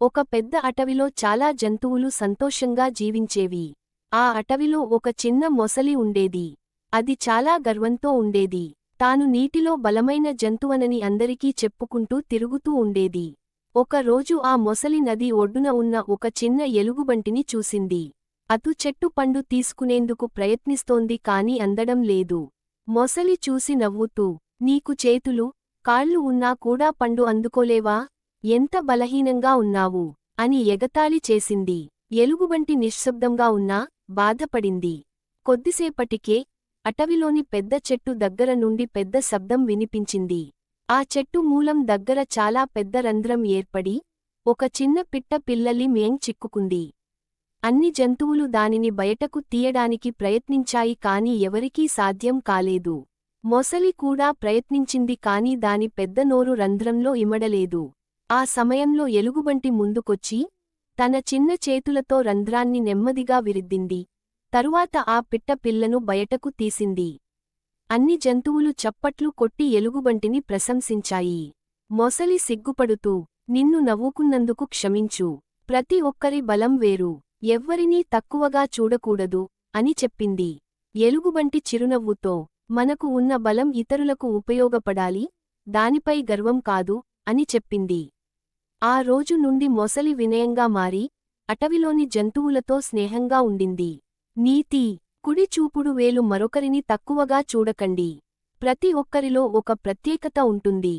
ఒక పెద్ద అటవిలో చాలా జంతువులు సంతోషంగా జీవించేవి. ఆ అటవిలో ఒక చిన్న మొసలి ఉండేది. అది చాలా గర్వంతో ఉండేది. తాను నీటిలో బలమైన జంతువనని అందరికీ చెప్పుకుంటూ తిరుగుతూ ఉండేది. ఒక రోజు ఆ మొసలి నది ఒడ్డున ఉన్న ఒక చిన్న ఎలుగుబంటిని చూసింది. అదు చెట్టు పండు తీసుకునేందుకు ప్రయత్నిస్తోంది కాని అందడం లేదు. మొసలి చూసి నవ్వుతూ, నీకు చేతులు, కాళ్ళు ఉన్నా కూడా పండు అందుకోలేవా? ఎంత బలహీనంగా ఉన్నావు అని ఎగతాళి చేసింది. ఎలుగుబంటి నిశ్శబ్దంగా ఉన్నా బాధపడింది. కొద్దిసేపటికే అటవిలోని పెద్ద చెట్టు దగ్గర నుండి పెద్ద శబ్దం వినిపించింది. ఆ చెట్టు మూలం దగ్గర చాలా పెద్ద రంధ్రం ఏర్పడి ఒక చిన్న పిట్ట పిల్లలి మేం చిక్కుకుంది. అన్ని జంతువులు దానిని బయటకు తీయడానికి ప్రయత్నించాయి కాని ఎవరికీ సాధ్యం కాలేదు. మొసలి కూడా ప్రయత్నించింది కాని దాని పెద్ద నోరు రంధ్రంలో ఇమడలేదు. ఆ సమయంలో ఎలుగుబంటి ముందుకొచ్చి తన చిన్న చేతులతో రంధ్రాన్ని నెమ్మదిగా విరిద్దింది. తరువాత ఆ పిట్ట పిల్లను బయటకు తీసింది. అన్ని జంతువులు చప్పట్లు కొట్టి ఎలుగుబంటిని ప్రశంసించాయి. మొసలి సిగ్గుపడుతూ, నిన్ను నవ్వుకున్నందుకు క్షమించు. ప్రతి ఒక్కరి బలం వేరు. ఎవ్వరినీ తక్కువగా చూడకూడదు అని చెప్పింది. ఎలుగుబంటి చిరునవ్వుతో, మనకు ఉన్న బలం ఇతరులకు ఉపయోగపడాలి, దానిపై గర్వం కాదు అని చెప్పింది. ఆ రోజు నుండి మొసలి వినయంగా మారి అటవిలోని జంతువులతో స్నేహంగా ఉండింది. నీతి: కుడి చూపుడు వేలు మరొకరిని తక్కువగా చూడకండి. ప్రతి ఒక్కరిలో ఒక ప్రత్యేకత ఉంటుంది.